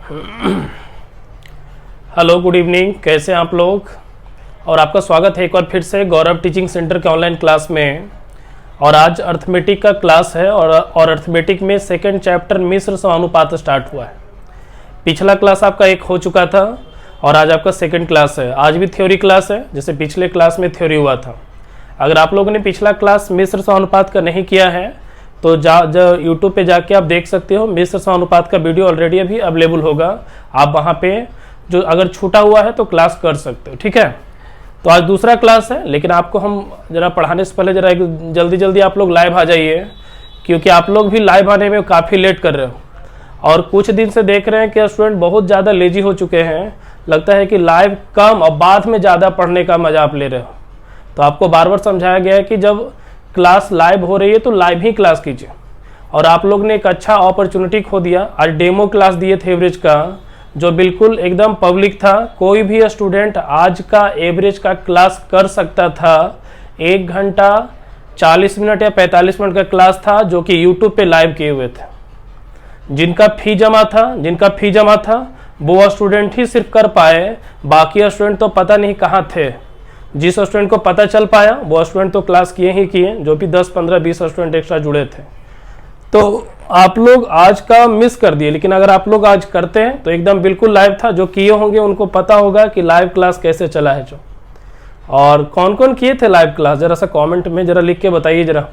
Hello, good evening. कैसे हैं आप लोग? और आपका स्वागत है एक बार फिर से गौरव टीचिंग सेंटर के ऑनलाइन क्लास में। और आज अर्थमेटिक का क्लास है और अर्थमेटिक में सेकंड चैप्टर मिश्र समानुपात स्टार्ट हुआ है। पिछला क्लास आपका एक हो चुका था और आज आपका सेकंड क्लास है। आज भी थ्योरी क्लास है, जैसे पिछले क्लास में थ्योरी हुआ था। अगर आप लोगों ने पिछला क्लास मिश्र समानुपात का नहीं किया है तो यूट्यूब पे जाके आप देख सकते हो। मिश्र समानुपात का वीडियो ऑलरेडी अभी अवेलेबल होगा, आप वहाँ पे जो अगर छूटा हुआ है तो क्लास कर सकते हो। ठीक है, तो आज दूसरा क्लास है, लेकिन आपको हम जरा पढ़ाने से पहले जरा जल्दी जल्दी आप लोग लाइव आ जाइए, क्योंकि आप लोग भी लाइव आने में काफ़ी लेट कर रहे हो। और कुछ दिन से देख रहे हैं कि स्टूडेंट बहुत ज़्यादा लेजी हो चुके हैं। लगता है कि लाइव कम और बाद में ज़्यादा पढ़ने का मजा आप ले रहे हो। तो आपको बार बार समझाया गया है कि जब क्लास लाइव हो रही है तो लाइव ही क्लास कीजिए। और आप लोग ने एक अच्छा अपॉर्चुनिटी खो दिया। आज डेमो क्लास दिए थे एवरेज का, जो बिल्कुल एकदम पब्लिक था। कोई भी स्टूडेंट आज का एवरेज का क्लास कर सकता था। 1 घंटा 40 मिनट या 45 मिनट का क्लास था, जो कि यूट्यूब पे लाइव किए हुए थे। जिनका फी जमा था वो स्टूडेंट ही सिर्फ कर पाए, बाकी स्टूडेंट तो पता नहीं कहाँ थे। जिस स्टूडेंट को पता चल पाया वो स्टूडेंट तो क्लास किए ही किए, जो भी 10, 15, 20 स्टूडेंट एक्स्ट्रा जुड़े थे। तो आप लोग आज का मिस कर दिए, लेकिन अगर आप लोग आज करते हैं तो एकदम बिल्कुल लाइव था। जो किए होंगे उनको पता होगा कि लाइव क्लास कैसे चला है। जो और कौन कौन किए थे लाइव क्लास, जरा सा कमेंट में जरा लिख के बताइए जरा,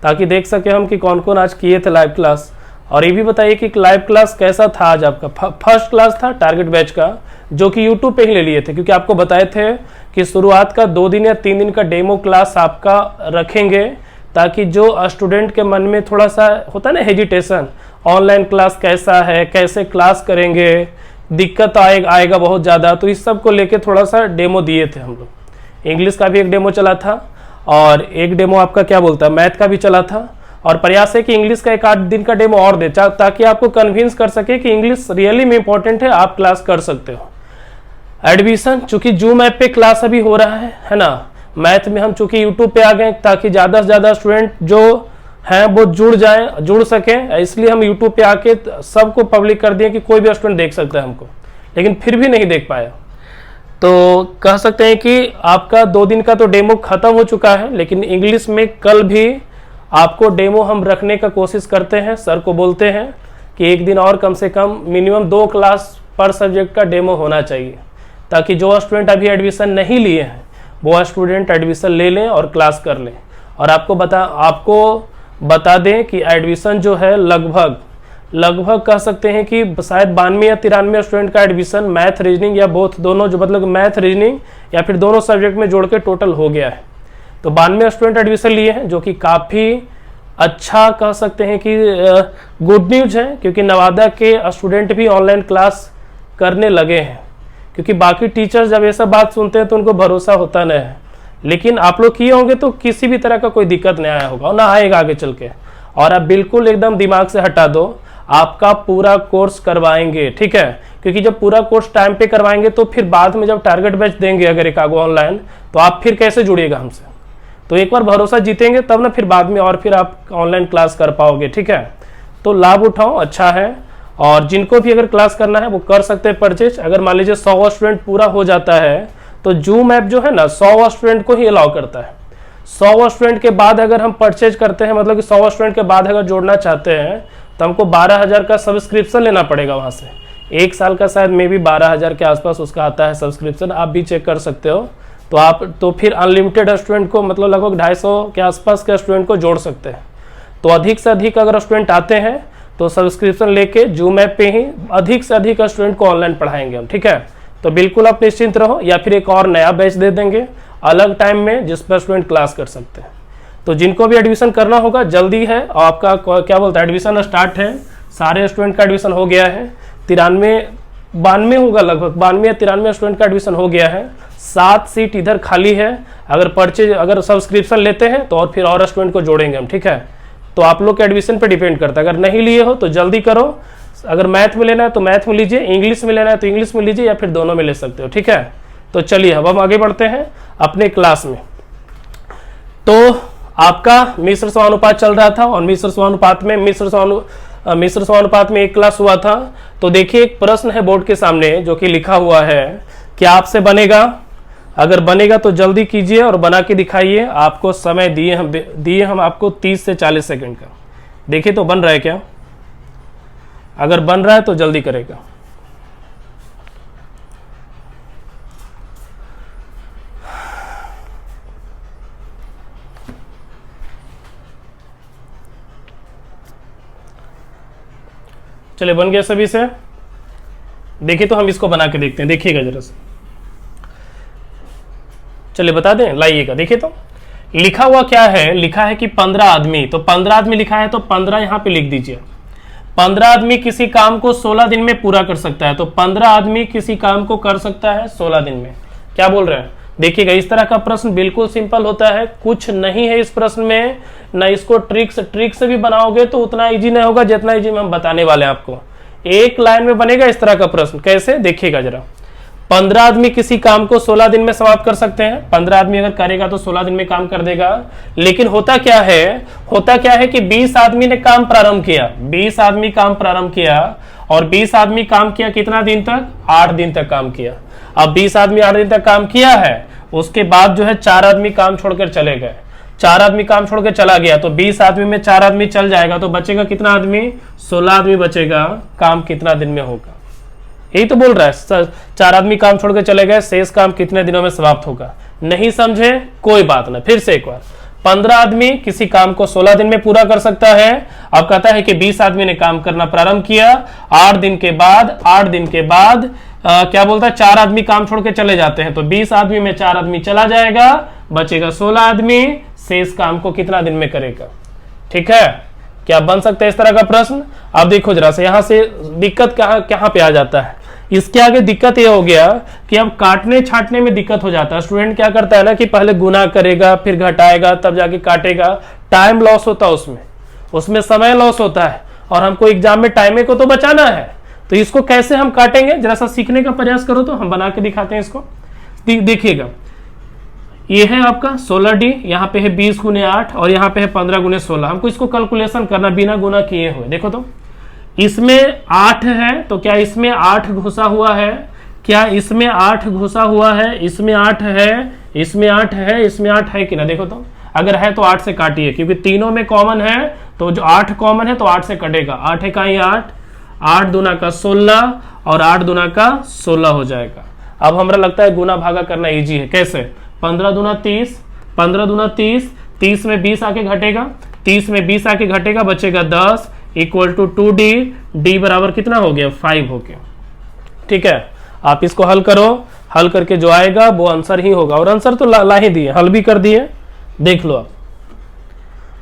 ताकि देख सके हम कि कौन कौन आज किए थे लाइव क्लास। और ये भी बताइए कि लाइव क्लास कैसा था आज आपका। फर्स्ट क्लास था टारगेट बैच का, जो कि यूट्यूब पे ही ले लिए थे, क्योंकि आपको बताए थे कि शुरुआत का 2 दिन या 3 दिन का डेमो क्लास आपका रखेंगे, ताकि जो स्टूडेंट के मन में थोड़ा सा होता है ना हेजिटेशन, ऑनलाइन क्लास कैसा है, कैसे क्लास करेंगे, दिक्कत आएगा बहुत ज़्यादा। तो इस सब को लेके थोड़ा सा डेमो दिए थे हम लोग। इंग्लिश का भी एक डेमो चला था और एक डेमो आपका क्या बोलता है मैथ का भी चला था। और प्रयास है कि इंग्लिश का 1-8 दिन का डेमो और दे, ताकि आपको कन्विंस कर सके कि इंग्लिश रियली में इंपॉर्टेंट है, आप क्लास कर सकते हो। एडमिशन चूंकि जूम ऐप पे क्लास अभी हो रहा है ना। मैथ में हम चूंकि यूट्यूब पे आ गए, ताकि ज़्यादा से ज़्यादा स्टूडेंट जो हैं वो जुड़ सकें, इसलिए हम यूट्यूब पे आके सबको पब्लिक कर दिए कि कोई भी स्टूडेंट देख सकता है हमको। लेकिन फिर भी नहीं देख पाया, तो कह सकते हैं कि आपका 2 दिन का तो डेमो खत्म हो चुका है। लेकिन इंग्लिश में कल भी आपको डेमो हम रखने का कोशिश करते हैं। सर को बोलते हैं कि एक दिन और कम से कम मिनिमम 2 क्लास पर सब्जेक्ट का डेमो होना चाहिए, ताकि जो स्टूडेंट अभी एडमिशन नहीं लिए हैं वो स्टूडेंट एडमिशन ले लें और क्लास कर लें। और आपको बता दें कि एडमिशन जो है लगभग कह सकते हैं कि शायद 92 या 93 स्टूडेंट का एडमिशन मैथ रीजनिंग या बोथ दोनों, जो मतलब मैथ रीजनिंग या फिर दोनों सब्जेक्ट में जोड़ के टोटल हो गया है। तो 92 स्टूडेंट एडमिशन लिए हैं, जो कि काफ़ी अच्छा कह सकते हैं कि गुड न्यूज़ है, क्योंकि नवादा के स्टूडेंट भी ऑनलाइन क्लास करने लगे हैं। क्योंकि बाकी टीचर्स जब ये सब बात सुनते हैं तो उनको भरोसा होता नहीं है, लेकिन आप लोग किए होंगे तो किसी भी तरह का कोई दिक्कत नहीं आया होगा, ना आएगा आगे चल के। और आप बिल्कुल एकदम दिमाग से हटा दो, आपका पूरा कोर्स करवाएंगे। ठीक है, क्योंकि जब पूरा कोर्स टाइम पे करवाएंगे तो फिर बाद में जब टारगेट बैच देंगे अगर एक आगो ऑनलाइन, तो आप फिर कैसे जुड़िएगा हमसे। तो एक बार भरोसा जीतेंगे तब ना फिर बाद में और फिर आप ऑनलाइन क्लास कर पाओगे। ठीक है, तो लाभ उठाओ, अच्छा है। और जिनको भी अगर क्लास करना है वो कर सकते हैं परचेज। अगर मान लीजिए 100 स्टूडेंट पूरा हो जाता है तो जूम ऐप जो है ना 100 स्टूडेंट को ही अलाउ करता है। 100 स्टूडेंट के बाद अगर हम परचेज करते हैं, मतलब कि 100 स्टूडेंट के बाद अगर जोड़ना चाहते हैं तो हमको 12,000 का सब्सक्रिप्शन लेना पड़ेगा वहाँ से। 1 साल का शायद मे भी 12,000 के आसपास उसका आता है सब्सक्रिप्शन, आप भी चेक कर सकते हो। तो फिर अनलिमिटेड स्टूडेंट को, मतलब लगभग 250 के आसपास के स्टूडेंट को जोड़ सकते हैं। तो अधिक से अधिक अगर स्टूडेंट आते हैं तो सब्सक्रिप्शन लेके जूम ऐप पे ही अधिक से अधिक स्टूडेंट को ऑनलाइन पढ़ाएंगे हम। ठीक है, तो बिल्कुल आप निश्चिंत रहो, या फिर एक और नया बैच दे देंगे अलग टाइम में, जिस पर स्टूडेंट क्लास कर सकते हैं। तो जिनको भी एडमिशन करना होगा जल्दी है, और आपका क्या बोलता है एडमिशन स्टार्ट है। सारे स्टूडेंट का एडमिशन हो गया है। 92 होगा, लगभग 92 या 93 स्टूडेंट का एडमिशन हो गया है। 7 सीट इधर खाली है। अगर सब्सक्रिप्शन लेते हैं तो और फिर और स्टूडेंट को जोड़ेंगे हम। ठीक है, तो आप लोग के एडमिशन पे डिपेंड करता है। अगर नहीं लिए हो तो जल्दी करो। अगर मैथ में लेना है तो मैथ में लीजिए, इंग्लिश में लेना है तो इंग्लिश में लीजिए, या फिर दोनों में ले सकते हो। ठीक है, तो चलिए अब हम आगे बढ़ते हैं अपने क्लास में। तो आपका मिश्र समानुपात चल रहा था, और मिश्र समानुपात में मिश्र समानुपात में एक क्लास हुआ था। तो देखिए एक प्रश्न है बोर्ड के सामने जो कि लिखा हुआ है, क्या आपसे बनेगा? अगर बनेगा तो जल्दी कीजिए और बना के दिखाइए। आपको समय दिए हम आपको 30 से 40 सेकंड का। देखिए तो बन रहा है क्या? अगर बन रहा है तो जल्दी करेगा। चलिए बन गया सभी से। देखिए तो हम इसको बना के देखते हैं, देखिएगा जरा से। चलिए बता दें, लाइएगा। देखिए तो लिखा हुआ क्या है, लिखा है कि 15 आदमी, तो 15 आदमी लिखा है तो 15 यहां पे लिख दीजिए। 15 आदमी किसी काम को 16 दिन में पूरा कर सकता है, तो 15 आदमी किसी काम को कर सकता है 16 दिन में। क्या बोल रहे हैं? देखिएगा इस तरह का प्रश्न बिल्कुल सिंपल होता है, कुछ नहीं है इस प्रश्न में, ना इसको ट्रिक से भी बनाओगे तो उतना इजी नहीं होगा जितना इजी में हम बताने वाले हैं आपको। एक लाइन में बनेगा इस तरह का प्रश्न। कैसे? देखिएगा जरा। 15 आदमी किसी काम को 16 दिन में समाप्त कर सकते हैं। 15 आदमी अगर करेगा तो 16 दिन में काम कर देगा। लेकिन होता क्या है कि 20 आदमी ने काम प्रारंभ किया, 20 आदमी काम प्रारंभ किया और 20 आदमी काम किया कितना दिन तक? 8 दिन तक काम किया। अब 20 आदमी 8 दिन तक काम किया है, उसके बाद जो है 4 आदमी काम छोड़कर चले गए। 4 आदमी काम छोड़कर चला गया तो 20 आदमी में 4 आदमी चल जाएगा तो बचेगा कितना आदमी? 16 आदमी बचेगा। काम कितना दिन में होगा? यही तो बोल रहा है। 4 आदमी काम छोड़कर चले गए, शेष काम कितने दिनों में समाप्त होगा? नहीं समझे? कोई बात ना, फिर से एक बार। 15 आदमी किसी काम को 16 दिन में पूरा कर सकता है। अब कहता है कि 20 आदमी ने काम करना प्रारंभ किया, 8 दिन के बाद क्या बोलता है? 4 आदमी काम छोड़ के चले जाते हैं, तो 20 आदमी में 4 आदमी चला जाएगा, बचेगा 16 आदमी। शेष काम को कितना दिन में करेगा? ठीक है, क्या बन सकता है इस तरह का प्रश्न? अब देखो जरा से, यहां से दिक्कत कहां पे आ जाता है। इसके आगे दिक्कत यह हो गया कि अब काटने छाटने में दिक्कत हो जाता है। स्टूडेंट क्या करता है ना कि पहले गुना करेगा, फिर घटाएगा, तब जाके काटेगा। टाइम लॉस होता है उसमें समय लॉस होता है, और हमको एग्जाम में टाइम को तो बचाना है। तो इसको कैसे हम काटेंगे, जरा सा सीखने का प्रयास करो। तो हम बना के दिखाते हैं इसको। देखिएगा, ये है आपका 16D, यहाँ पे है 20 गुने 8 और यहाँ पे है 15 गुने 16। हमको इसको कैलकुलेशन करना बिना गुना किए हुए। देखो तो इसमें 8 है, तो क्या इसमें 8 घुसा हुआ है? क्या इसमें 8 घुसा हुआ है? इसमें 8 है, इसमें 8 है, इसमें 8 है कि ना? देखो तो अगर है तो 8 से काटिए, क्योंकि तीनों में कॉमन है, तो जो 8 कॉमन है तो 8 से कटेगा। 8 है कहीं 8, 8 दूना का 16 और 8 दूना का 16 हो जाएगा। अब हमारा लगता है गुना भागा करना इजी है। कैसे? 15 दूना 30, 15 दूना 30, 30 में 20 आके घटेगा, 30 में 20 आके घटेगा, बचेगा 10 इक्वल टू 2D। D बराबर कितना हो गया? 5 हो गया। ठीक है, आप इसको हल करो, हल करके जो आएगा वो आंसर ही होगा। और आंसर तो ला ही दिए, हल भी कर दिए, देख लो आप।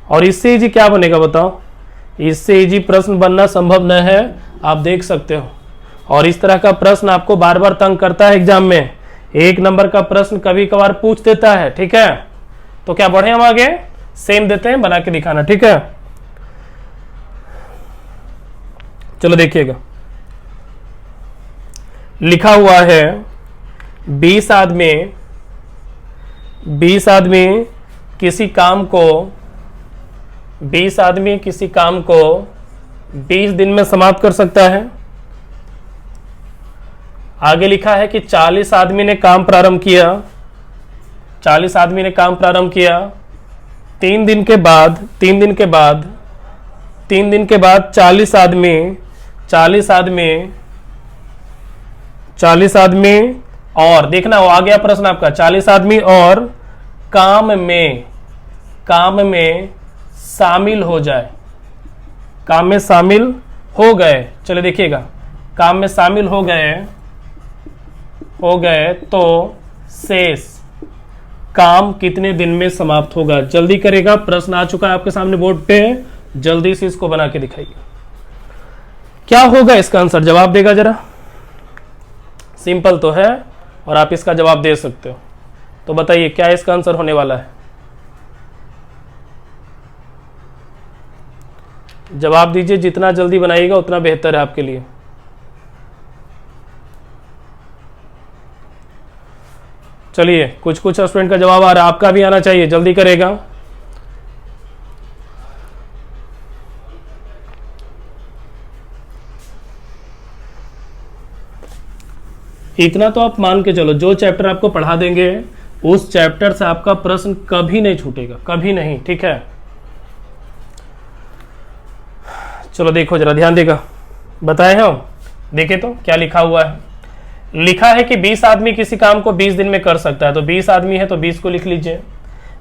और इससे इजी क्या बनेगा बताओ? इससे इजी प्रश्न बनना संभव न है, आप देख सकते हो। और इस तरह का प्रश्न आपको बार बार तंग करता है एग्जाम में। 1 नंबर का प्रश्न कभी कभार पूछ देता है। ठीक है, तो क्या बढ़े हम आगे? सेम देते हैं, बना के दिखाना। ठीक है, चलो देखिएगा, लिखा हुआ है 20 आदमी किसी काम को 20 दिन में समाप्त कर सकता है। आगे लिखा है कि 40 आदमी ने काम प्रारंभ किया, 3 दिन के बाद 40 आदमी और देखना वो आ गया प्रश्न आपका, 40 आदमी और काम में शामिल हो जाए, काम में शामिल हो गए। चलो देखिएगा, काम में शामिल हो गए तो शेष काम कितने दिन में समाप्त होगा? जल्दी करेगा, प्रश्न आ चुका है आपके सामने बोर्ड पे, जल्दी से इसको बना के दिखाइए। क्या होगा इसका आंसर? जवाब देगा जरा। सिंपल तो है और आप इसका जवाब दे सकते हो, तो बताइए क्या इसका आंसर होने वाला है? जवाब दीजिए, जितना जल्दी बनाइएगा उतना बेहतर है आपके लिए। चलिए, कुछ स्टूडेंट का जवाब आ रहा है, आपका भी आना चाहिए, जल्दी करेगा। इतना तो आप मान के चलो, जो चैप्टर आपको पढ़ा देंगे उस चैप्टर से आपका प्रश्न कभी नहीं छूटेगा, कभी नहीं, ठीक है। चलो देखो जरा, ध्यान देगा, बताए हम, देखे तो क्या लिखा हुआ है। लिखा है कि 20 आदमी किसी काम को 20 दिन में कर सकता है, तो 20 आदमी है तो 20 को लिख लीजिए।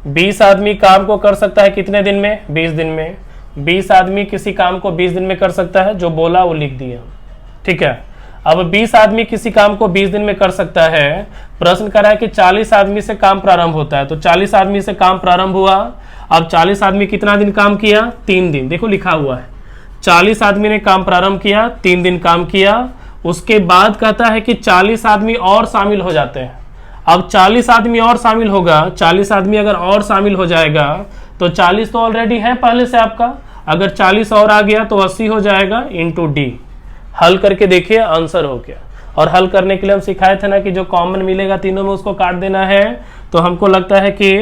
20 आदमी काम को कर सकता है कितने दिन में? 20 दिन में। 20 आदमी किसी काम को 20 दिन में कर सकता है, जो बोला वो लिख दिया, ठीक है। अब 20 आदमी किसी काम को 20 दिन में कर सकता है, प्रश्न कर रहा है कि 40 आदमी से काम प्रारंभ होता है, तो 40 आदमी से काम प्रारंभ हुआ। अब 40 आदमी कितना दिन काम किया? 3 दिन, देखो लिखा हुआ है 40 आदमी ने काम प्रारंभ किया, 3 दिन काम किया। उसके बाद कहता है कि 40 आदमी और शामिल हो जाते हैं। अब 40 आदमी और शामिल होगा, 40 आदमी अगर और शामिल हो जाएगा तो 40 तो ऑलरेडी है पहले से आपका, अगर 40 और आ गया तो 80 हो जाएगा इंटू डी। हल करके देखिए, आंसर हो गया। और हल करने के लिए हम सिखाए थे ना कि जो कॉमन मिलेगा तीनों में उसको काट देना है। तो हमको लगता है कि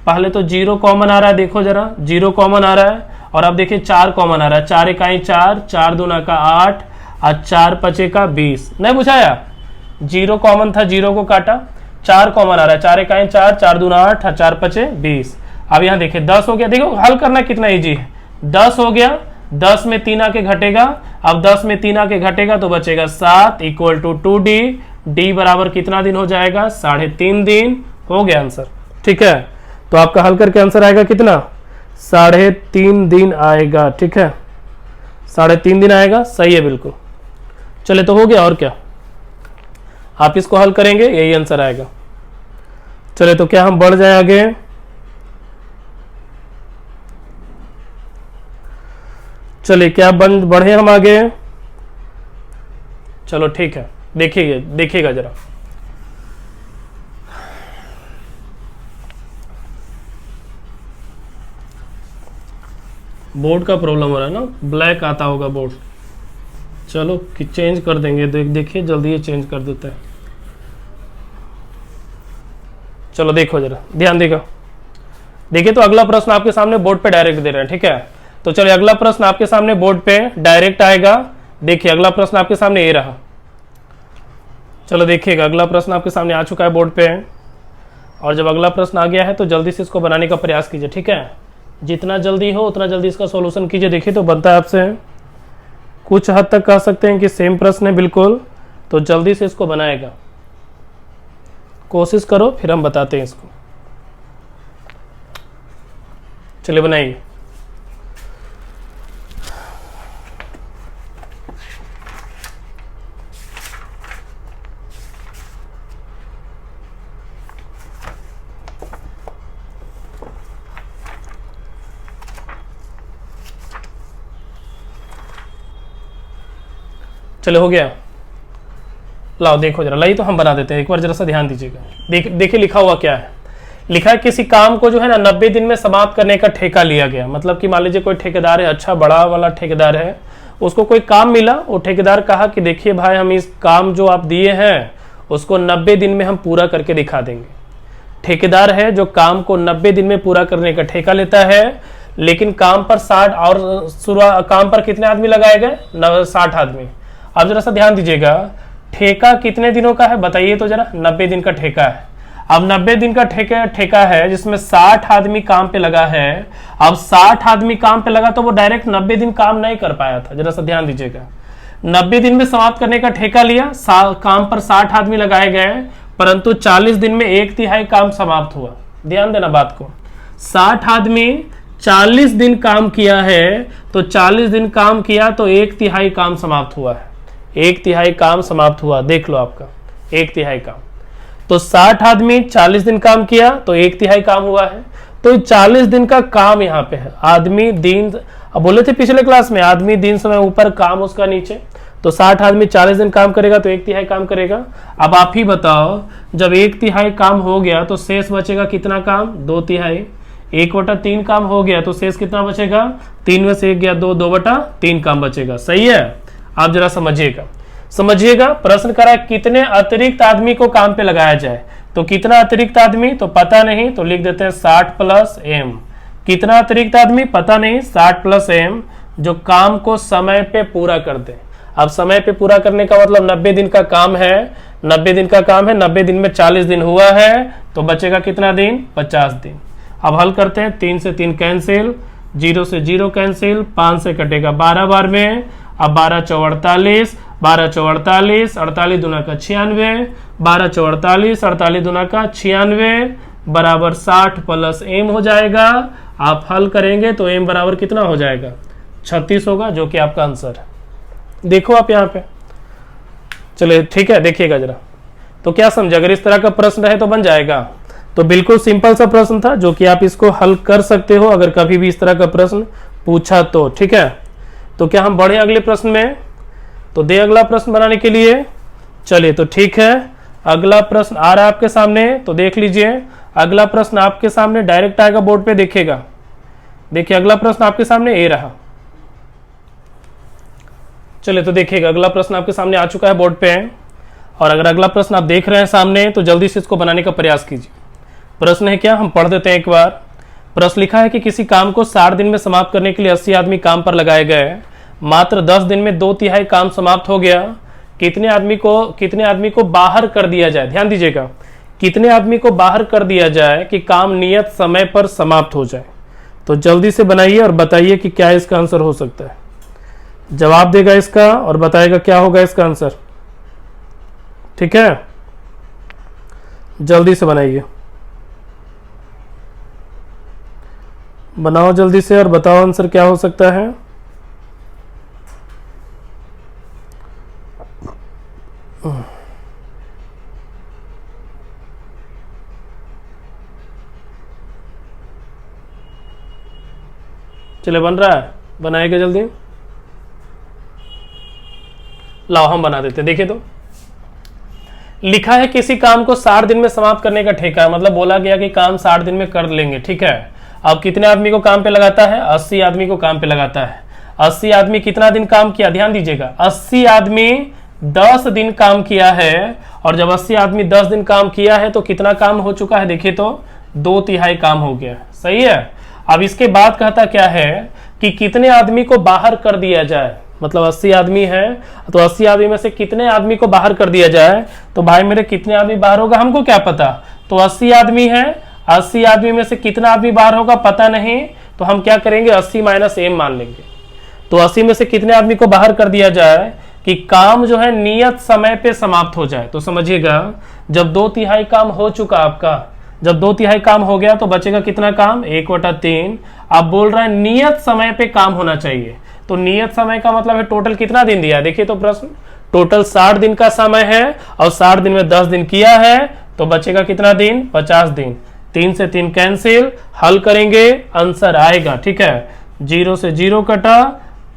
पहले तो 0 कॉमन आ रहा है, देखो जरा 0 कॉमन आ रहा है, और अब देखिए 4 कॉमन आ रहा है, 4 इकाई 4, 4 दूना का 8 और 4 पचे का 20। नहीं बुझाया? 0 कॉमन था, 0 को काटा, 4 कॉमन आ रहा है, 4 इकाई 4, 4 दूना 8 और 4 पचे 20। अब यहाँ देखिए 10 हो गया, देखो हल करना कितना इजी है। 10 हो गया, 10 में 3 आके घटेगा, अब 10 में 3 आके घटेगा तो बचेगा 7 इक्वल टू 2D। डी बराबर कितना दिन हो जाएगा? 3.5 दिन। हो गया आंसर, ठीक है। तो आपका हल करके आंसर आएगा कितना? 3.5 दिन आएगा, ठीक है, 3.5 दिन आएगा, सही है बिल्कुल। चले तो हो गया, और क्या, आप इसको हल करेंगे यही आंसर आएगा। चले तो क्या हम बढ़ जाए आगे? चलिए क्या बढ़े हम आगे? चलो ठीक है, देखिएगा जरा। बोर्ड का प्रॉब्लम हो रहा है ना, ब्लैक आता होगा बोर्ड। चलो कि चेंज कर देंगे, देखिए जल्दी ये चेंज कर देते हैं। चलो देखो जरा, ध्यान देगा, देखिए तो अगला प्रश्न आपके सामने बोर्ड पे डायरेक्ट दे रहे हैं, ठीक है। तो चलिए अगला प्रश्न आपके सामने बोर्ड पे डायरेक्ट आएगा। देखिए अगला प्रश्न आपके सामने ये रहा। चलो देखिएगा, अगला प्रश्न आपके सामने आ चुका है बोर्ड पे, और जब अगला प्रश्न आ गया है तो जल्दी से इसको बनाने का प्रयास कीजिए, ठीक है। जितना जल्दी हो उतना जल्दी इसका सॉल्यूशन कीजिए। देखिए तो बनता है आपसे, कुछ हद तक कह सकते हैं कि सेम प्रश्न है बिल्कुल, तो जल्दी से इसको बनाएगा, कोशिश करो, फिर हम बताते हैं इसको। चलिए बनाइए। चलो हो गया, लाओ देखो जरा, लाई तो हम बना देते हैं, एक बार जरा सा ध्यान दीजिएगा। देखिए लिखा हुआ क्या है। लिखा है किसी काम को जो है ना 90 दिन में समाप्त करने का ठेका लिया गया। मतलब कि मान लीजिए कोई ठेकेदार है, अच्छा बड़ा वाला ठेकेदार है, उसको कोई काम मिला, वो ठेकेदार कहा कि देखिए भाई हम इस काम जो आप दिए हैं उसको 90 दिन में हम पूरा करके दिखा देंगे। ठेकेदार है जो काम को 90 दिन में पूरा करने का ठेका लेता है, लेकिन काम पर 60 और काम पर कितने आदमी लगाए गए? 60 आदमी। अब जरा सा ध्यान दीजिएगा, ठेका कितने दिनों का है बताइए तो जरा? 90 दिन का ठेका है। अब 90 दिन का ठेका है जिसमें 60 आदमी काम पे लगा है। अब 60 आदमी काम पे लगा तो वो डायरेक्ट 90 दिन काम नहीं कर पाया था, जरा सा ध्यान दीजिएगा। 90 दिन में समाप्त करने का ठेका लिया, काम पर 60 आदमी लगाए गए, परंतु 40 दिन में 1/3 काम समाप्त हुआ। ध्यान देना बात को, 60 आदमी 40 दिन काम किया है, तो 40 दिन काम किया तो 1/3 काम समाप्त हुआ है, 1/3 काम समाप्त हुआ। देख लो आपका 1/3 काम, तो 60 आदमी 40 दिन काम किया तो 1/3 काम हुआ है। तो 40 दिन का काम यहाँ पे है। आदमी दिन, अब बोले थे पिछले क्लास में, आदमी दिन समय ऊपर काम उसका नीचे, तो 60 आदमी 40 दिन काम करेगा तो 1/3 काम करेगा। अब आप ही बताओ, जब 1/3 काम हो गया तो शेष बचेगा कितना काम? 2/3। 1/3 काम हो गया तो शेष कितना बचेगा? 3 में से 1 गया 2, 2/3 काम बचेगा। सही है? आप जरा समझिएगा, प्रश्न करा कितने अतिरिक्त आदमी को काम पे लगाया जाए, तो कितना अतिरिक्त आदमी तो पता नहीं, तो लिख देते हैं 60 + m। कितना अतिरिक्त आदमी पता नहीं, 60 + m, जो काम को समय पे पूरा कर दे। अब समय पे पूरा करने का मतलब 90 दिन का काम है, 90 दिन का काम है, 90 दिन में 40 दिन हुआ है, तो बचेगा कितना दिन? 50 दिन। अब हल करते हैं, 3 से 3 कैंसिल, 0 से 0 कैंसिल, 5 से कटेगा 12 बार में। अब 12 चौ 48, 12 चौ 48, 48 दूना का 96, 12 चौ 48, 48 दूना का 96 बराबर 60 प्लस m हो जाएगा। आप हल करेंगे तो m बराबर कितना हो जाएगा? 36 होगा, जो कि आपका आंसर है। देखो आप यहाँ पे, चलिए ठीक है, देखिएगा जरा। तो क्या समझे, अगर इस तरह का प्रश्न रहे तो बन जाएगा। तो बिल्कुल सिंपल सा प्रश्न था, जो कि आप इसको हल कर सकते हो अगर कभी भी इस तरह का प्रश्न पूछा तो। ठीक है, तो क्या हम बढ़े अगले प्रश्न में? तो दे अगला प्रश्न बनाने के लिए। चलिए तो ठीक है, अगला प्रश्न आ रहा है आपके सामने, तो देख लीजिए। अगला प्रश्न आपके सामने डायरेक्ट आएगा बोर्ड पे, देखिएगा। देखिए अगला प्रश्न आपके सामने ए रहा। चलिए तो देखिएगा, अगला प्रश्न आपके सामने आ चुका है बोर्ड पे। और अगर अगला प्रश्न आप देख रहे हैं सामने, तो जल्दी से इसको बनाने का प्रयास कीजिए। प्रश्न है क्या, हम पढ़ देते हैं एक बार। प्रश्न लिखा है कि किसी काम को 60 दिन में समाप्त करने के लिए 80 आदमी काम पर लगाए गए, मात्र 10 दिन में 2/3 काम समाप्त हो गया। कितने आदमी को बाहर कर दिया जाए? ध्यान दीजिएगा, कितने आदमी को बाहर कर दिया जाए कि काम नियत समय पर समाप्त हो जाए? तो जल्दी से बनाइए और बताइए कि क्या इसका आंसर हो सकता है। जवाब देगा इसका और बताएगा क्या होगा इसका आंसर। ठीक है, जल्दी से बनाइए, बनाओ जल्दी से और बताओ आंसर क्या हो सकता है। चले, बन रहा है, बनाएगा जल्दी। लाओ हम बना देते। देखिए तो लिखा है किसी काम को 60 दिन में समाप्त करने का ठेका है, मतलब बोला गया कि काम 60 दिन में कर लेंगे। ठीक है, अब कितने आदमी को काम पे लगाता है? 80 आदमी को काम पे लगाता है। 80 आदमी कितना दिन काम किया? ध्यान दीजिएगा, 80 आदमी 10 दिन काम किया है। और जब 80 आदमी 10 दिन काम किया है तो कितना काम हो चुका है? देखिए तो 2/3 काम हो गया। सही है। अब इसके बाद कहता क्या है कि कितने आदमी को बाहर कर दिया जाए, मतलब 80 आदमी है, तो 80 आदमी में से कितने आदमी को बाहर कर दिया जाए? तो भाई मेरे कितने आदमी बाहर होगा हमको क्या पता। तो 80 आदमी है, 80 आदमी में से कितना आदमी बाहर होगा पता नहीं, तो हम क्या करेंगे, 80 माइनस m मान लेंगे। तो 80 में से कितने आदमी को बाहर कर दिया जाए कि काम जो है नियत समय पे समाप्त हो जाए। तो समझिएगा, जब 2/3 काम हो चुका आपका, जब 2/3 काम हो गया तो बचेगा कितना काम? 1/3। आप बोल रहे हैं नियत समय पे काम होना चाहिए, तो नियत समय का मतलब है टोटल कितना दिन दिया है? देखिए तो प्रश्न, टोटल 60 दिन का समय है और 60 दिन में 10 दिन किया है, तो बचेगा कितना दिन? 50 दिन। 3 से 3 कैंसिल, हल करेंगे आंसर आएगा। ठीक है, 0 से 0 कटा,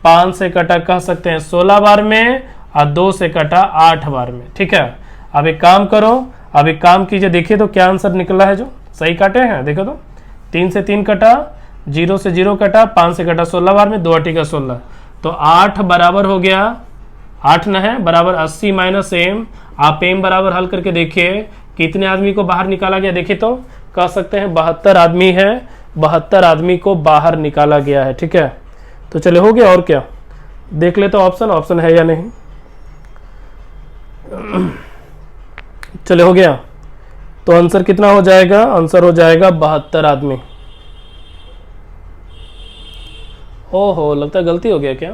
5 से कटा कह सकते हैं 16 बार में, और 2 से कटा 8 बार में। ठीक है, अब एक काम करो, अब एक काम कीजिए, देखिए तो क्या आंसर निकला है जो सही काटे हैं। देखो तो 3 से 3 कटा, 0 से 0 कटा, 5 से कटा 16 बार में, 2 8 का 16, तो 8 बराबर हो गया, 8 न है बराबर 80 माइनस m। आप m बराबर हल करके देखिए कितने आदमी को बाहर निकाला गया। देखिए तो कह सकते हैं 72 आदमी है, 72 आदमी को बाहर निकाला गया है। ठीक है, तो चले हो गया। और क्या देख ले तो ऑप्शन है या नहीं। चले हो गया, तो आंसर कितना हो जाएगा? आंसर हो जाएगा 72 आदमी। ओहो, लगता है गलती हो गया क्या?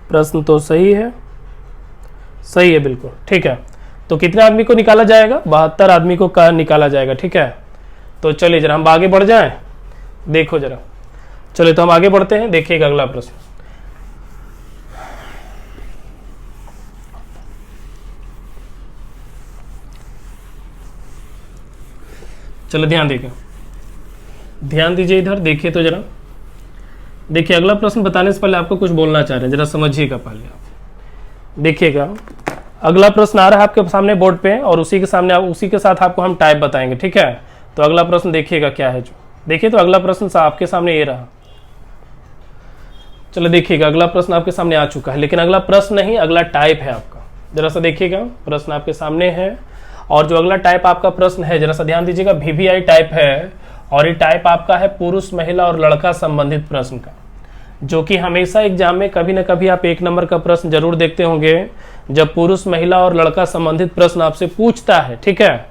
प्रश्न तो सही है, सही है बिल्कुल। ठीक है, तो कितने आदमी को निकाला जाएगा? 72 आदमी को निकाला जाएगा। ठीक है, तो चलिए जरा हम आगे बढ़ जाएं। देखो जरा, चलिए तो हम आगे बढ़ते हैं। देखिएगा अगला प्रश्न। चलो ध्यान देखिए, ध्यान दीजिए इधर, देखिए तो जरा। देखिए अगला प्रश्न बताने से पहले आपको कुछ बोलना चाह रहे हैं, जरा समझिएगा पहले आप। देखिएगा अगला प्रश्न आ रहा है आपके सामने बोर्ड पे, और उसी के साथ आपको हम टाइप बताएंगे। ठीक है, तो अगला प्रश्न देखिएगा क्या है जो। देखिए तो अगला प्रश्न आपके सामने ये रहा। चलो देखिएगा, अगला प्रश्न आपके सामने आ चुका है, लेकिन अगला प्रश्न नहीं, अगला टाइप है आपका। जरा सा देखिएगा, प्रश्न आपके सामने है, और जो अगला टाइप आपका प्रश्न है जरा सा ध्यान दीजिएगा, VVI टाइप है, और ये टाइप आपका है पुरुष, महिला और लड़का संबंधित प्रश्न का। जो कि हमेशा एग्जाम में कभी ना कभी आप 1 नंबर का प्रश्न जरूर देखते होंगे, जब पुरुष महिला और लड़का संबंधित प्रश्न आपसे पूछता है। ठीक है,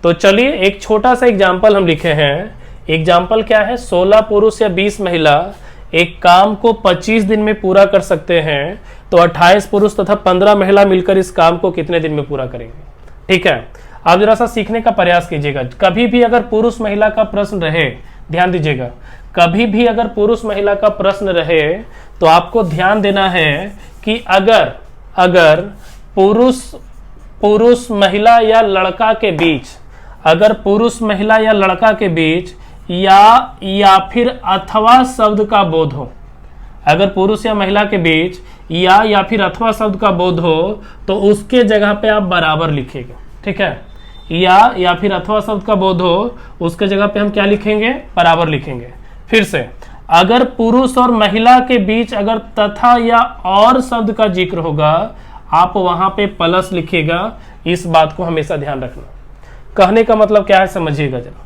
तो चलिए एक छोटा सा एग्जाम्पल हम लिखे हैं। एग्जाम्पल क्या है, 16 पुरुष या 20 महिला एक काम को 25 दिन में पूरा कर सकते हैं, तो 28 पुरुष तथा 15 महिला मिलकर इस काम को कितने दिन में पूरा करेंगे। ठीक है, आप जरा सा सीखने का प्रयास कीजिएगा। कभी भी अगर पुरुष महिला का प्रश्न रहे, ध्यान दीजिएगा, कभी भी अगर पुरुष महिला का प्रश्न रहे तो आपको ध्यान देना है कि अगर पुरुष महिला या लड़का के बीच, अगर पुरुष महिला या लड़का के बीच या फिर अथवा शब्द का बोध हो, अगर पुरुष या महिला के बीच या फिर अथवा शब्द का बोध हो तो उसके जगह पे आप बराबर लिखेंगे। ठीक है, या फिर अथवा शब्द का बोध हो, उसके जगह पे हम क्या लिखेंगे, बराबर लिखेंगे। फिर से, अगर पुरुष और महिला के बीच अगर तथा या और शब्द का जिक्र होगा, आप वहां पे प्लस लिखिएगा। इस बात को हमेशा ध्यान रखना। कहने का मतलब क्या है समझिएगा जरा।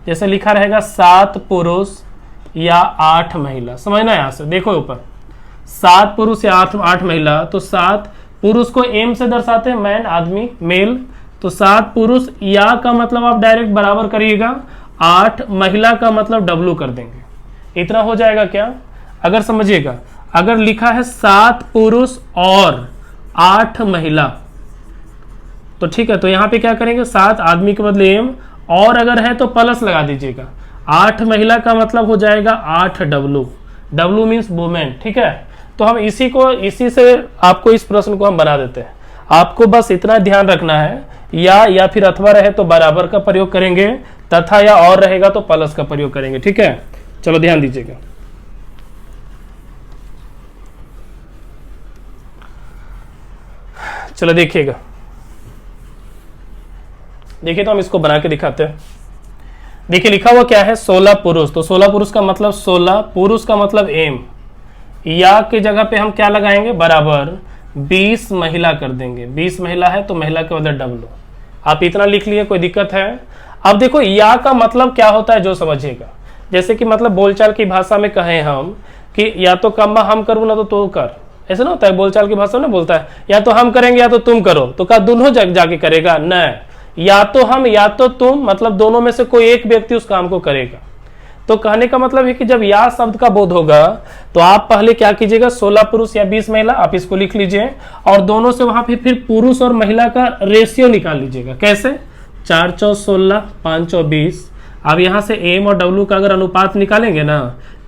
जैसे लिखा रहेगा 7 पुरुष या 8 महिला, समझना यहां से, देखो ऊपर 7 पुरुष या 8 महिला, तो 7 पुरुष को एम से दर्शाते हैं, मैन आदमी मेल, तो 7 पुरुष या का मतलब आप डायरेक्ट बराबर करिएगा, 8 महिला का मतलब डब्लू कर देंगे। इतना हो जाएगा क्या। अगर समझिएगा, अगर लिखा है 7 पुरुष और 8 महिला, तो ठीक है, तो यहां पे क्या करेंगे, 7 आदमी के बदले एम, और अगर है तो प्लस लगा दीजिएगा। 8 महिला का मतलब हो जाएगा 8 डब्लू, डब्लू मीन्स वुमेन। ठीक है, तो हम इसी से आपको इस प्रश्न को हम बना देते हैं। आपको बस इतना ध्यान रखना है, या फिर अथवा रहे तो बराबर का प्रयोग करेंगे, तथा या और रहेगा तो प्लस का प्रयोग करेंगे। ठीक है, चलो ध्यान दीजिएगा। चलो देखिएगा, देखिए तो हम इसको बना के दिखाते हैं। देखिए लिखा हुआ क्या है, 16 पुरुष, तो 16 पुरुष का मतलब 16, पुरुष का मतलब एम, या की जगह पे हम क्या लगाएंगे, बराबर 20 महिला कर देंगे। 20 महिला है तो महिला के बदले डब्लू। आप इतना लिख लिए, कोई दिक्कत है। अब देखो या का मतलब क्या होता है जो समझिएगा। जैसे कि मतलब बोलचाल की भाषा में कहें हम कि या तो कम्मा हम करूँ ना तो तू कर, ऐसा ना होता है बोलचाल की भाषा में, बोलता है या तो हम करेंगे या तो तुम करो, तो क्या दोनों जाके करेगा, न या तो हम या तो तुम, मतलब दोनों में से कोई एक व्यक्ति उस काम को करेगा। तो कहने का मतलब है कि जब या शब्द का बोध होगा तो आप पहले क्या कीजिएगा, 16 पुरुष या 20 महिला, आप इसको लिख लीजिए, और दोनों से वहां पे फिर पुरुष और महिला का रेशियो निकाल लीजिएगा। कैसे, 4 × 16, 5 × 20। अब यहाँ से एम और डब्लू का अगर अनुपात निकालेंगे ना,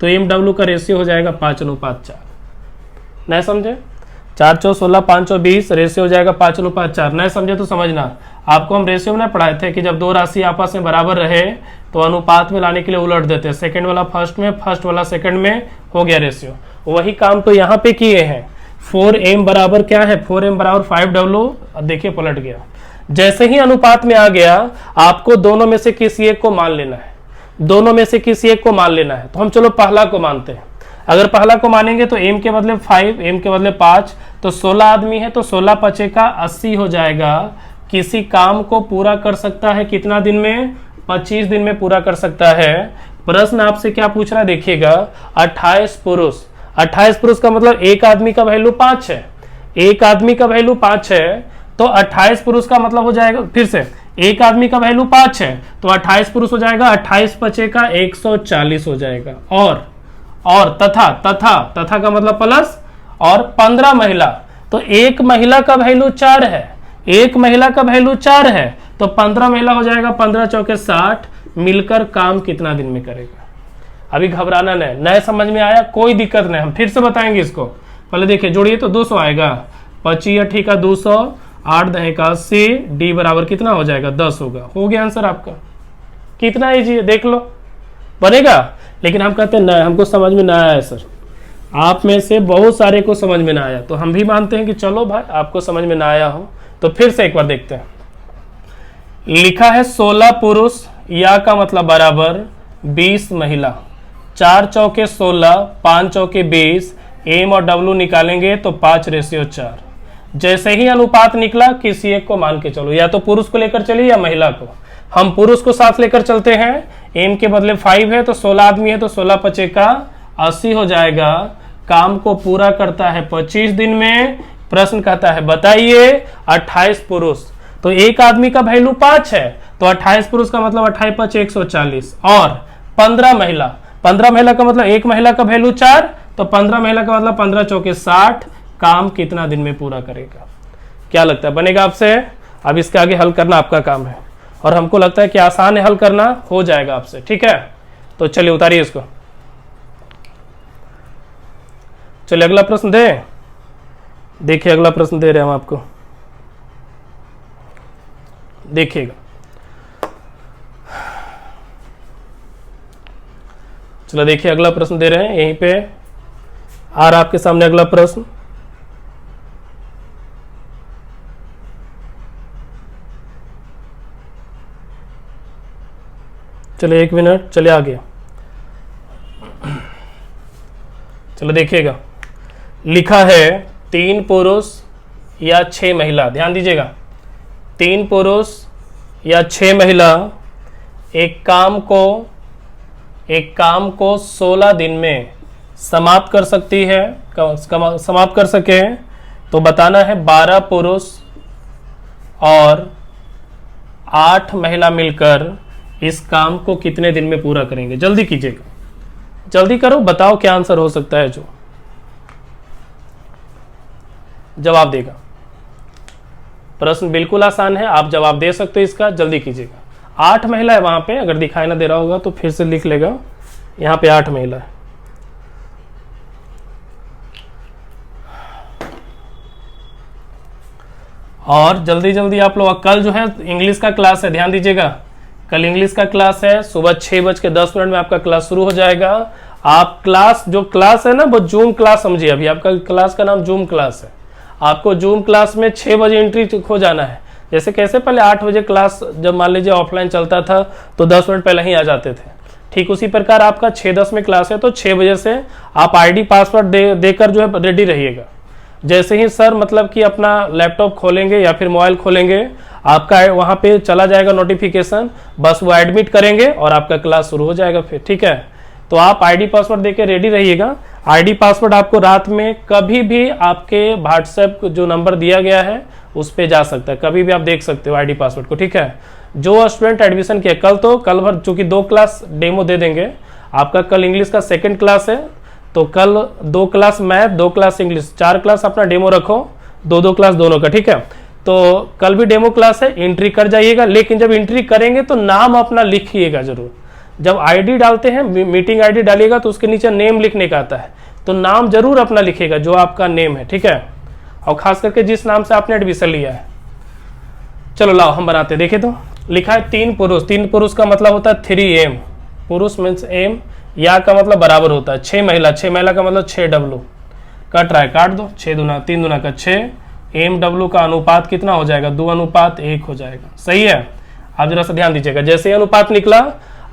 तो एम डब्लू का रेशियो हो जाएगा 5:4। नहीं समझे, 4 × 16, 5 × 20 रेशियो हो जाएगा 5:4। नहीं समझे तो समझना, आपको हम रेशियो में पढ़ाए थे कि जब दो राशि आपस में बराबर रहे तो अनुपात में लाने के लिए उलट देते हैं, सेकंड वाला फर्स्ट में, फर्स्ट वाला सेकंड में, हो गया रेशियो। वही काम तो यहाँ पे किए हैं। 4m बराबर क्या है, 4m बराबर 5w, देखिए पलट गया। जैसे ही अनुपात में आ गया, आपको दोनों में से किसी एक को मान लेना है, दोनों में से किसी एक को मान लेना है। तो हम चलो पहला को मानते हैं। अगर पहला को मानेंगे तो m के बदले 5, m के बदले 5, तो 16 आदमी है तो 16 × 5 = 80 हो जाएगा। किसी काम को पूरा कर सकता है कितना दिन में, 25 दिन में पूरा कर सकता है। प्रश्न आपसे क्या पूछ रहा है देखिएगा, 28 पुरुष, 28 पुरुष का मतलब एक आदमी का वैल्यू 5 है, एक आदमी का वैल्यू 5 है, तो 28 पुरुष का मतलब हो जाएगा, फिर से एक आदमी का वैल्यू 5 है तो 28 पुरुष हो जाएगा, 28 × 5 = 140 हो जाएगा। और तथा का मतलब प्लस, और 15 महिला, तो एक महिला का वैल्यू 4 है, एक महिला का वैल्यू 4 है, तो 15 महिला हो जाएगा, 15 × 4 = 60, मिलकर काम कितना दिन में करेगा। अभी घबराना नहीं, नए समझ में आया, कोई दिक्कत नहीं, हम फिर से बताएंगे इसको। पहले देखिए, जोड़िए तो 200 आएगा, 25 × 8 = 200, 8 × 10 = 80, डी बराबर कितना हो जाएगा, 10 होगा। हो गया आंसर आपका। कितना ईजी है, देख लो, बनेगा। लेकिन हम कहते हैं नहीं, हमको समझ में ना आया सर, आप में से बहुत सारे को समझ में ना आया, तो हम भी मानते हैं कि चलो भाई आपको समझ में ना आया हो। तो फिर से एक बार देखते हैं। लिखा है 16 पुरुष, या का मतलब बराबर 20 महिला, 4 × 4 = 16, 5 × 4 = 20, एम और डब्लू निकालेंगे तो 5:4। जैसे ही अनुपात निकला, किसी एक को मान के चलो, या तो पुरुष को लेकर चलिए या महिला को। हम पुरुष को साथ लेकर चलते हैं, एम के बदले 5 है तो 16 आदमी है तो 16 × 5 = 80 हो जाएगा। काम को पूरा करता है 25 दिन में। प्रश्न कहता है बताइए 28 पुरुष, तो एक आदमी का वैल्यू 5 है, तो 28 पुरुष का मतलब 28 5 140, और 15 महिला, 15 महिला का मतलब एक महिला का वैल्यू 4, तो 15 महिला का मतलब 15 चौके 60, काम कितना दिन में पूरा करेगा? क्या लगता है बनेगा आपसे? अब इसके आगे हल करना आपका काम है, और हमको लगता है कि आसान है हल करना, हो जाएगा आपसे। ठीक है, तो चलिए उतारिए इसको। चलिए अगला प्रश्न दे, देखिए अगला प्रश्न दे रहे हैं हम आपको, देखिएगा। चलो देखिए अगला प्रश्न दे रहे हैं, यहीं पे आ रहा आपके सामने अगला प्रश्न। चलिए 1 मिनट, चलिए आगे। चलो देखिएगा, लिखा है 3 पुरुष या 6 महिला, ध्यान दीजिएगा, 3 पुरुष या 6 महिला एक काम को 16 दिन में समाप्त कर सकती है, समाप्त कर सके, तो बताना है 12 पुरुष और 8 महिला मिलकर इस काम को कितने दिन में पूरा करेंगे? जल्दी कीजिएगा, जल्दी करो, बताओ क्या आंसर हो सकता है जो जवाब देगा। प्रश्न बिल्कुल आसान है, आप जवाब दे सकते हो इसका, जल्दी कीजिएगा। 8 महिला है वहां पे, अगर दिखाई ना दे रहा होगा तो फिर से लिख लेगा, यहां पे 8 महिला है। और जल्दी जल्दी आप लोग, कल जो है इंग्लिश का क्लास है, ध्यान दीजिएगा, कल इंग्लिश का क्लास है, सुबह 6:10 में आपका क्लास शुरू हो जाएगा। आप क्लास, जो क्लास है ना वो जूम क्लास समझिए, अभी आपका क्लास का नाम जूम क्लास है। आपको जूम क्लास में 6 बजे एंट्री हो जाना है। जैसे कैसे पहले 8 बजे क्लास जब मान लीजिए ऑफलाइन चलता था तो 10 मिनट पहले ही आ जाते थे, ठीक उसी प्रकार आपका 6:10 में क्लास है, तो 6 बजे से आप आईडी पासवर्ड देकर जो है रेडी रहिएगा। जैसे ही सर मतलब कि अपना लैपटॉप खोलेंगे या फिर मोबाइल खोलेंगे, आपका वहाँ पे चला जाएगा नोटिफिकेशन, बस वो एडमिट करेंगे और आपका क्लास शुरू हो जाएगा फिर। ठीक है, तो आप आईडी पासवर्ड देके रेडी रहिएगा। आईडी पासवर्ड आपको रात में कभी भी आपके व्हाट्सएप जो नंबर दिया गया है उस पे जा सकता है, कभी भी आप देख सकते हो आईडी पासवर्ड को। ठीक है, जो स्टूडेंट एडमिशन किया, कल भर चूंकि 2 क्लास डेमो दे देंगे, आपका कल इंग्लिश का 2nd क्लास है, तो कल 2 class math, 2 class English, 4 class अपना डेमो रखो, 2-2 क्लास दोनों का। ठीक है, तो कल भी डेमो क्लास है, एंट्री कर जाइएगा, लेकिन जब एंट्री करेंगे तो नाम अपना लिखिएगा जरूर। जब आईडी डालते हैं, मीटिंग आईडी डालिएगा तो उसके नीचे नेम लिखने का आता है, तो नाम जरूर अपना लिखिएगा जो आपका नेम है। ठीक है, और खास करके जिस नाम से आपने एडमिशन लिया है। चलो लाओ हम बनाते हैं, देखिए तो लिखा है 3 पुरुष, 3 पुरुष का मतलब होता है 3M, पुरुष मीन्स M, या का मतलब बराबर होता है 6 महिला, 6 महिला का मतलब 6W, कट रहा है काट दो, 6 दूना 3 दूना का 6, MW का अनुपात कितना हो जाएगा? 2:1 हो जाएगा। सही है, आप जरा सा ध्यान दीजिएगा, जैसे अनुपात निकला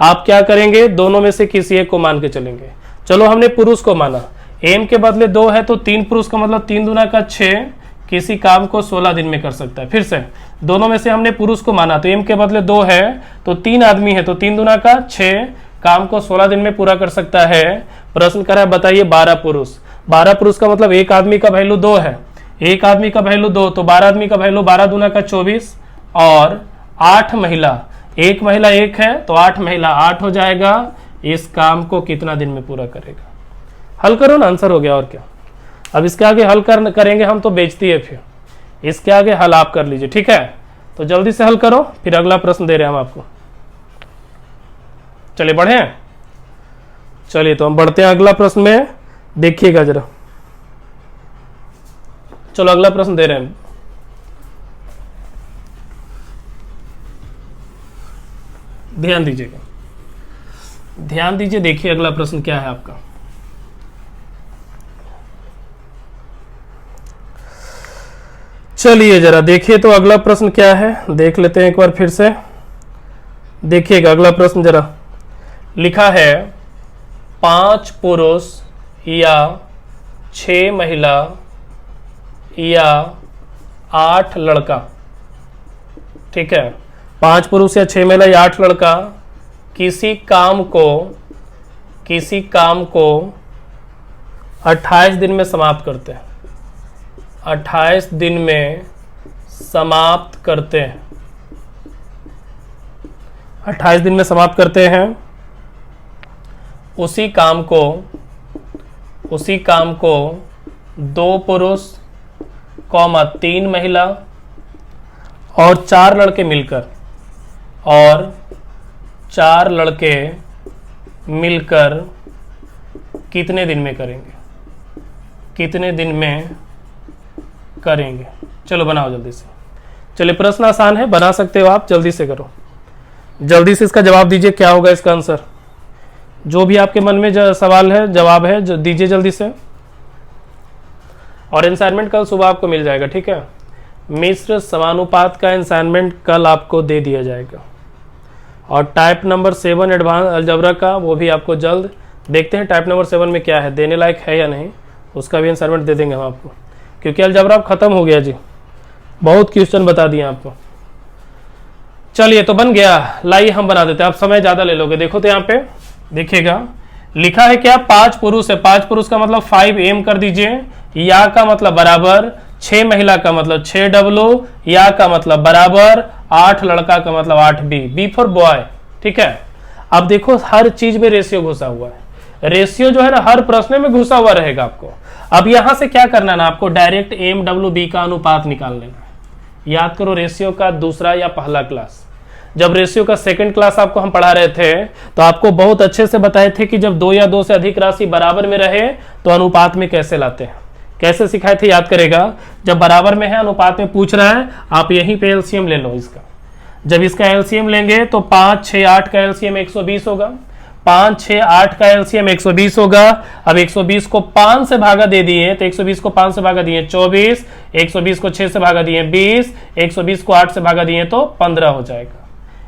आप क्या करेंगे, दोनों में से किसी एक को मान के चलेंगे। चलो हमने पुरुष को माना, M के बदले 2 है, तो 3 पुरुष का मतलब 3 दूना का 6, किसी काम को 16 दिन में कर सकता है। फिर से दोनों में से हमने पुरुष को माना, तो M के बदले 2 है, तो 3 आदमी है, तो 3 दूना का 6, काम को 16 दिन में पूरा कर सकता है। प्रश्न कर रहा है बताइए 12 पुरुष, 12 पुरुष का मतलब एक आदमी का वैल्यू 2 है, एक आदमी का वैल्यू 2, तो 12 आदमी का वैल्यू 12 दूना का 24, और 8 महिला, एक महिला 1 है, तो 8 महिला 8 हो जाएगा। इस काम को कितना दिन में पूरा करेगा? हल करो ना, आंसर हो गया और क्या। अब इसके आगे हल करेंगे हम तो बेइज्जती है, फिर इसके आगे हल आप कर लीजिए। ठीक है, तो जल्दी से हल करो, फिर अगला प्रश्न दे रहे हैं हम आपको। चलिए बढ़े, चलिए तो हम बढ़ते हैं अगला प्रश्न में, देखिएगा जरा। चलो अगला प्रश्न दे रहे हैं, ध्यान दीजिएगा, ध्यान दीजिए, देखिए अगला प्रश्न क्या है आपका। चलिए जरा देखिए तो अगला प्रश्न क्या है, देख लेते हैं एक बार फिर से। देखिएगा अगला प्रश्न जरा, लिखा है 5 पुरुष या 6 महिला या 8 लड़का। ठीक है, 5 पुरुष या 6 महिला या 8 लड़का किसी काम को 28 दिन में समाप्त करते हैं, 28 दिन में समाप्त करते हैं, 28 दिन में समाप्त करते हैं। उसी काम को 2 पुरुष, 3 महिला और 4 लड़के मिलकर कितने दिन में करेंगे? चलो बनाओ जल्दी से। चलिए प्रश्न आसान है, बना सकते हो आप, जल्दी से करो, जल्दी से इसका जवाब दीजिए। क्या होगा इसका आंसर? जो भी आपके मन में सवाल है, जवाब है, जो दीजिए जल्दी से। और असाइनमेंट कल सुबह आपको मिल जाएगा, ठीक है। मिश्र समानुपात का असाइनमेंट कल आपको दे दिया जाएगा। और टाइप नंबर 7 एडवांस अलजेब्रा का वो भी आपको जल्द, देखते हैं टाइप नंबर 7 में क्या है, देने लायक है या नहीं, उसका भी असाइनमेंट दे देंगे हम आपको, क्योंकि अलजेब्रा खत्म हो गया जी, बहुत क्वेश्चन बता दिए आपको। चलिए तो बन गया, लाइए हम बना देते हैं, आप समय ज्यादा ले लोगे। देखो तो यहाँ पे देखिएगा, लिखा है क्या? 5 पुरुष है, 5 पुरुष का मतलब 5m कर दीजिए, या का मतलब बराबर 6 महिला का मतलब 6w, या का मतलब बराबर 8 लड़का का मतलब 8b, बी फॉर बॉय, ठीक है। अब देखो हर चीज में रेशियो घुसा हुआ है, रेशियो जो है ना हर प्रश्न में घुसा हुआ रहेगा आपको। अब यहां से क्या करना है ना, आपको डायरेक्ट MWB का अनुपात निकाल लेना है। याद करो रेशियो का दूसरा या पहला क्लास, जब रेशियो का सेकंड क्लास आपको हम पढ़ा रहे थे तो आपको बहुत अच्छे से बताए थे कि जब 2 या 2 से अधिक राशि बराबर में रहे तो अनुपात में कैसे लाते हैं, कैसे सिखाए थे, याद करेगा। जब बराबर में है, अनुपात में पूछ रहा है, आप यहीं पे एलसीएम ले लो इसका। जब इसका एलसीएम लेंगे तो 5, 6, 8 का एलसीएम 120 होगा, 5, 6, 8 का एलसीएम 120 होगा। अब 120 को 5 से भागा दे दिए तो 120 को 5 से भागा दिए 24, 120 को 6 से भागा दिए 20, 120 को 8 से भागा दिए तो 15 हो जाएगा।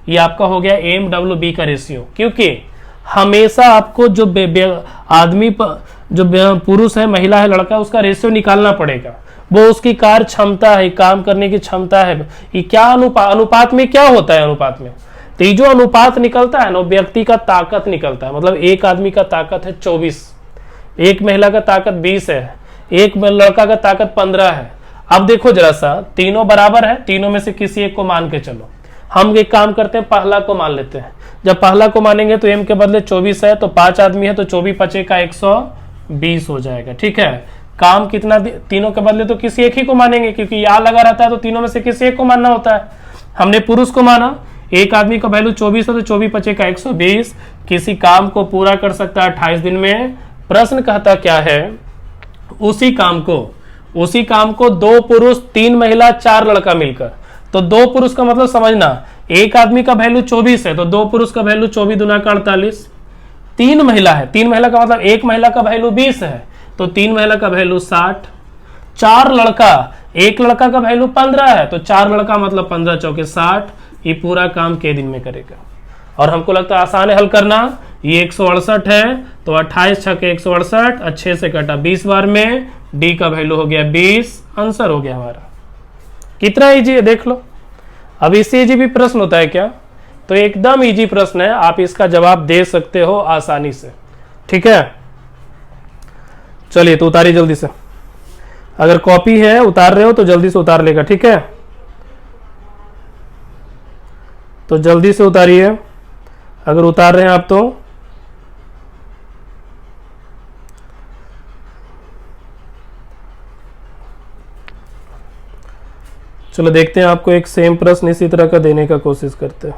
ये आपका हो गया MWB का रेशियो, क्योंकि हमेशा आपको जो आदमी जो पुरुष है, महिला है, लड़का, उसका रेशियो निकालना पड़ेगा। वो उसकी कार्य क्षमता है, काम करने की क्षमता है। ये क्या अनुपात में क्या होता है? अनुपात में तो ये जो अनुपात निकलता है ना, व्यक्ति का ताकत निकलता है। मतलब एक आदमी का ताकत है 24, एक महिला का ताकत 20 है, एक लड़का का ताकत 15 है। अब देखो जरा सा, तीनों बराबर है, तीनों में से किसी एक को मान के चलो। हम एक काम करते हैं, पहला को मान लेते हैं। जब पहला को मानेंगे तो m के बदले 24 है, तो 5 आदमी है तो 24 5 का 120 हो जाएगा, ठीक है। काम कितना, तीनों के बदले तो किसी एक ही को मानेंगे, क्योंकि यहाँ लगा रहता है तो तीनों में से किसी एक को मानना होता है। हमने पुरुष को माना, एक आदमी का वैल्यू 24 है तो 24 5 का 120, किसी काम को पूरा कर सकता है 28 दिन में। प्रश्न कहता क्या है? उसी काम को 2 पुरुष, 3 महिला, 4 लड़का मिलकर। तो 2 पुरुष का मतलब समझना, एक आदमी का वैल्यू 24 है तो 2 पुरुष का वैल्यू 24 दूना का 48। 3 महिला है, 3 महिला का मतलब एक महिला का वैल्यू 20 है तो 3 महिला का वैल्यू 60। 4 लड़का, एक लड़का का वैल्यू 15 है तो 4 लड़का मतलब 15 चौके 60। ये पूरा काम के दिन में करेगा। और हमको लगता है आसान है हल करना। ये 168 है तो 28 छके 168, अच्छे से कटा 20 बार में, डी का वैल्यू हो गया 20, आंसर हो गया हमारा। कितना इजी है देख लो। अब इससे इजी भी प्रश्न होता है क्या? तो एकदम इजी प्रश्न है, आप इसका जवाब दे सकते हो आसानी से, ठीक है। चलिए तो उतारिए जल्दी से, अगर कॉपी है उतार रहे हो तो जल्दी से उतार लेगा, ठीक है। तो जल्दी से उतारिए अगर उतार रहे हैं आप तो। चलो देखते हैं, आपको एक सेम प्रश्न इसी तरह का देने का कोशिश करते हैं।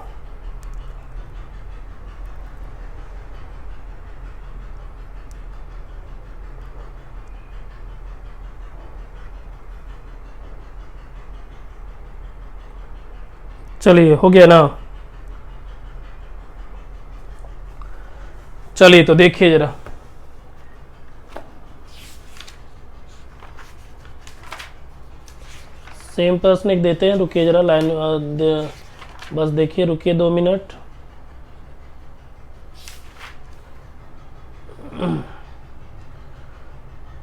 चलिए हो गया ना। चलिए तो देखिए जरा, सेम प्रश्न एक देते हैं, रुकिए जरा लाइन बस देखिए, रुकिए 2 मिनट।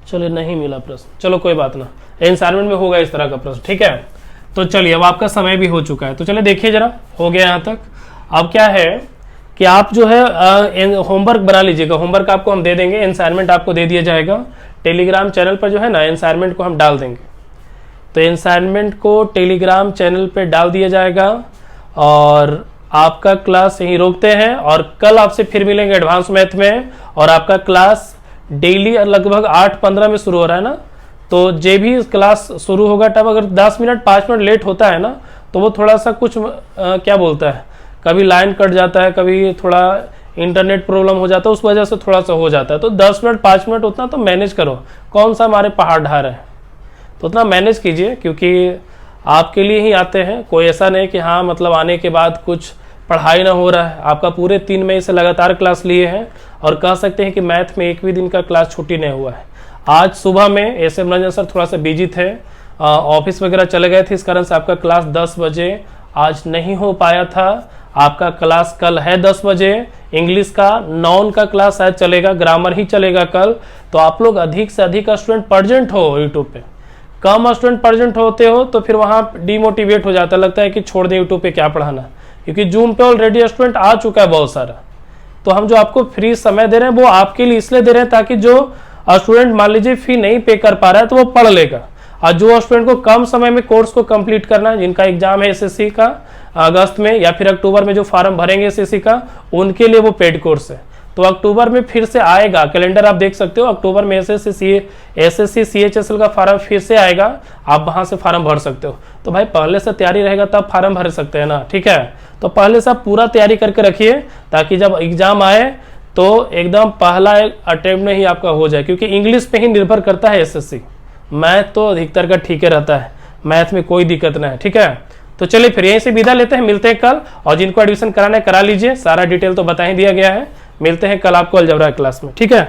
चलिए नहीं मिला प्रश्न, चलो कोई बात ना, असाइनमेंट में होगा इस तरह का प्रश्न, ठीक है। तो चलिए अब आपका समय भी हो चुका है, तो चलिए देखिए जरा, हो गया यहाँ तक। अब क्या है कि आप जो है होमवर्क बना लीजिएगा। होमवर्क आपको हम दे देंगे, असाइनमेंट आपको दे दिया जाएगा। टेलीग्राम चैनल पर जो है ना असाइनमेंट को हम डाल देंगे, तो असाइनमेंट को टेलीग्राम चैनल पे डाल दिया जाएगा। और आपका क्लास यहीं रोकते हैं और कल आपसे फिर मिलेंगे एडवांस मैथ में। और आपका क्लास डेली लगभग 8:15 में शुरू हो रहा है ना, तो जे भी क्लास शुरू होगा तब अगर 10 मिनट 5 मिनट लेट होता है ना, तो वो थोड़ा सा कुछ क्या बोलता है, कभी लाइन कट जाता है, कभी थोड़ा इंटरनेट प्रॉब्लम हो जाता है, उस वजह से थोड़ा सा हो जाता है। तो 10 मिनट 5 मिनट उतना तो मैनेज करो, कौन सा हमारे पहाड़ ढार है, तो उतना मैनेज कीजिए, क्योंकि आपके लिए ही आते हैं। कोई ऐसा नहीं कि हाँ मतलब आने के बाद कुछ पढ़ाई ना हो रहा है। आपका पूरे 3 मई से लगातार क्लास लिए हैं और कह सकते हैं कि मैथ में एक भी दिन का क्लास छुट्टी नहीं हुआ है। आज सुबह में एस एम रंजन सर थोड़ा सा बिजी थे, ऑफिस वगैरह चले गए थे, इस कारण से आपका क्लास 10 बजे आज नहीं हो पाया था। आपका क्लास कल है 10 बजे। इंग्लिश का नॉन का क्लास शायद चलेगा, ग्रामर ही चलेगा कल। तो आप लोग अधिक से अधिक स्टूडेंट प्रेजेंट हो यूट्यूब पे। कम स्टूडेंट प्रेजेंट होते हो तो फिर वहाँ डिमोटिवेट हो जाता है, लगता है कि छोड़ दें यूट्यूब पे क्या पढ़ाना, क्योंकि जूम पे ऑलरेडी स्टूडेंट आ चुका है बहुत सारा। तो हम जो आपको फ्री समय दे रहे हैं वो आपके लिए इसलिए दे रहे हैं ताकि जो स्टूडेंट मान लीजिए फी नहीं पे कर पा रहा है तो वो पढ़ लेगा। और जो स्टूडेंट को कम समय में कोर्स को कंप्लीट करना है, जिनका एग्जाम है एसएससी का अगस्त में या फिर अक्टूबर में जो फॉर्म भरेंगे एसएससी का, उनके लिए वो पेड कोर्स है। तो अक्टूबर में फिर से आएगा, कैलेंडर आप देख सकते हो, अक्टूबर में एसएससी सीएचएसएल का फॉर्म फिर से आएगा, आप वहां से फॉर्म भर सकते हो। तो भाई पहले से तैयारी रहेगा तब फॉर्म भर सकते हैं ना, ठीक है। तो पहले से आप पूरा तैयारी करके रखिए ताकि जब एग्जाम आए तो एकदम पहला अटेम्प्ट में ही आपका हो जाए, क्योंकि इंग्लिश पे ही निर्भर करता है एसएससी। मैथ तो अधिकतर का ठीक है रहता है, मैथ में कोई दिक्कत नहीं है, ठीक है। तो चलिए फिर यहीं से विदा लेते हैं, मिलते हैं कल। और जिनको एडमिशन कराना है करा लीजिए, सारा डिटेल तो बता ही दिया गया है। मिलते हैं कल आपको अलजेब्रा क्लास में, ठीक है।